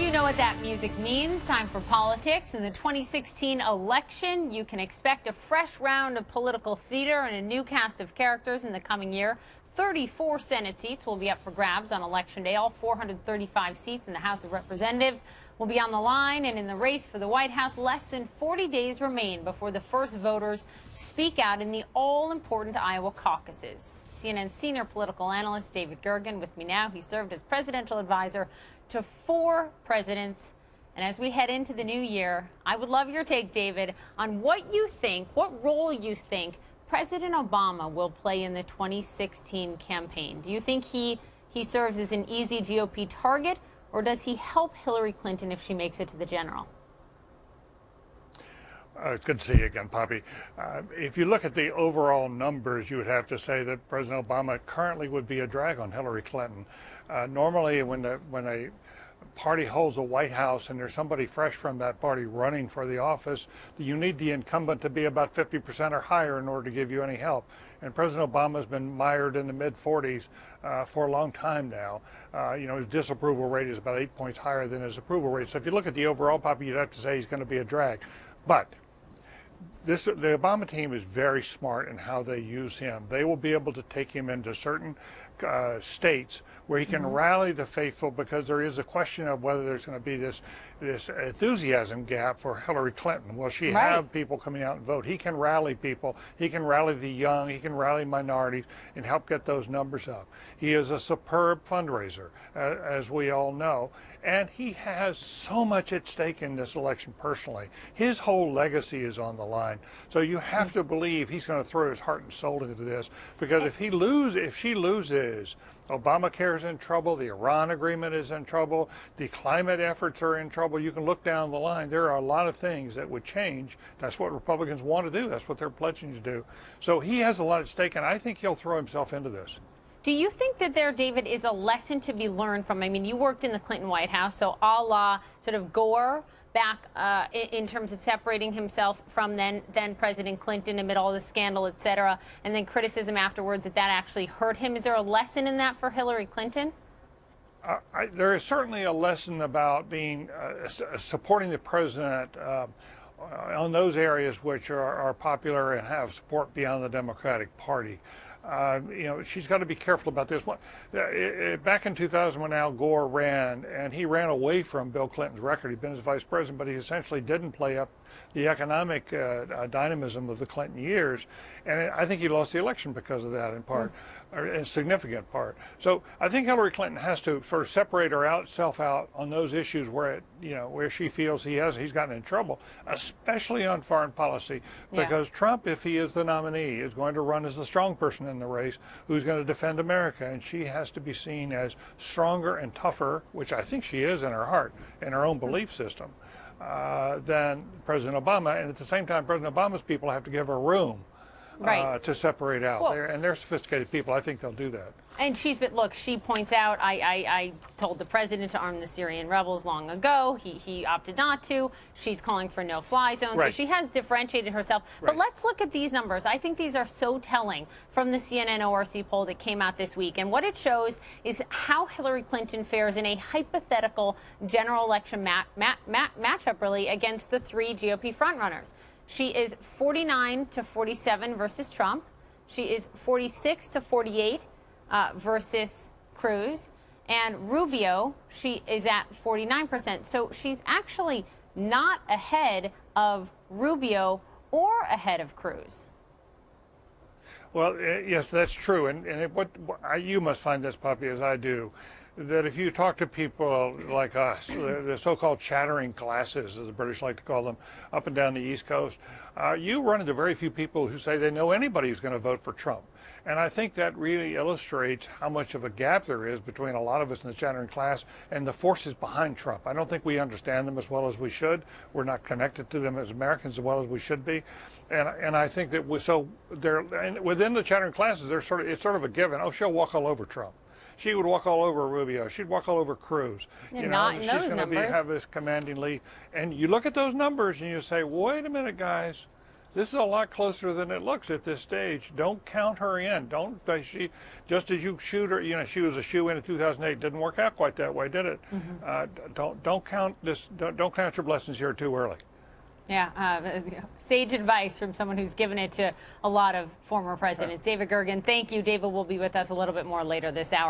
You know what that music means. Time for politics. In the 2016 election, you can expect a fresh round of political theater and a new cast of characters in the coming year. 34 Senate seats will be up for grabs on Election Day. All 435 seats in the House of Representatives will be on the line. And in the race for the White House, less than 40 days remain before the first voters speak out in the all-important Iowa caucuses. CNN senior political analyst David Gergen with me now. He served as presidential advisor to 4 presidents. And as we head into the new year, I would love your take, David, on what you think, what role you think President Obama will play in the 2016 campaign. Do you think he serves as an easy GOP target, or does he help Hillary Clinton if she makes it to the general? It's good to see you again, Poppy. If you look at the overall numbers, you would have to say that President Obama currently would be a drag on Hillary Clinton. Normally, when a party holds a White House and there's somebody fresh from that party running for the office, you need the incumbent to be about 50% or higher in order to give you any help. And President Obama's been mired in the mid-40s for a long time now. His disapproval rate is about 8 points higher than his approval rate. So if you look at the overall, Poppy, you'd have to say he's going to be a drag. But the Obama team is very smart in how they use him. They will be able to take him into certain states where he can rally the faithful, because there is a question of whether there's going to be this enthusiasm gap for Hillary Clinton. Will she have people coming out and vote? He can rally people. He can rally the young. He can rally minorities and help get those numbers up. He is a superb fundraiser, as we all know, and he has so much at stake in this election personally. His whole legacy is on the line. So you have to believe he's going to throw his heart and soul into this, because if she loses, Obamacare is in trouble, the Iran agreement is in trouble, the climate efforts are in trouble. You can look down the line. There are a lot of things that would change. That's what Republicans want to do. That's what they're pledging to do. So he has a lot at stake, and I think he'll throw himself into this. Do you think that there, David, is a lesson to be learned from? I mean, you worked in the Clinton White House, so a la sort of Gore back in terms of separating himself from then President Clinton amid all the scandal, et cetera, and then criticism afterwards that actually hurt him. Is there a lesson in that for Hillary Clinton? There is certainly a lesson about being supporting the president on those areas which are popular and have support beyond the Democratic Party. She's got to be careful about this. Back in 2000, when Al Gore ran, and he ran away from Bill Clinton's record, he'd been his vice president, but he essentially didn't play up the economic dynamism of the Clinton years. And I think he lost the election because of that, in part, or a significant part. So I think Hillary Clinton has to sort of separate herself out on those issues where where she feels he's gotten in trouble, especially on foreign policy, because Trump, if he is the nominee, is going to run as the strong person in the race who's going to defend America, and she has to be seen as stronger and tougher, which I think she is in her heart, in her own belief system, than President Obama. And at the same time, President Obama's people have to give her room to separate out. Well, they're sophisticated people. I think they'll do that. And look, she points out, I told the president to arm the Syrian rebels long ago. He opted not to. She's calling for no-fly zone. So she has differentiated herself. But let's look at these numbers. I think these are so telling from the CNN ORC poll that came out this week. And what it shows is how Hillary Clinton fares in a hypothetical general election matchup, really, against the 3 GOP frontrunners. She is 49 to 47 versus Trump. She is 46 to 48 versus Cruz. And Rubio, she is at 49%. So she's actually not ahead of Rubio or ahead of Cruz. Well, yes, that's true. And you must find this, Poppy, as I do, that if you talk to people like us, the so-called chattering classes, as the British like to call them, up and down the East Coast, you run into very few people who say they know anybody who's going to vote for Trump. And I think that really illustrates how much of a gap there is between a lot of us in the chattering class and the forces behind Trump. I don't think we understand them as well as we should. We're not connected to them as Americans as well as we should be. And I think that within the chattering classes, it's sort of a given. Oh, she'll walk all over Trump. She would walk all over Rubio. She'd walk all over Cruz. Not in those numbers. She's going to have this commanding lead. And you look at those numbers and you say, wait a minute, guys. This is a lot closer than it looks at this stage. Don't count her in. Don't she? Just as you shoot her, you know, she was a shoe-in in 2008. Didn't work out quite that way, did it? Don't count this. Don't count your blessings here too early. Yeah, sage advice from someone who's given it to a lot of former presidents. David Gergen, thank you. David will be with us a little bit more later this hour.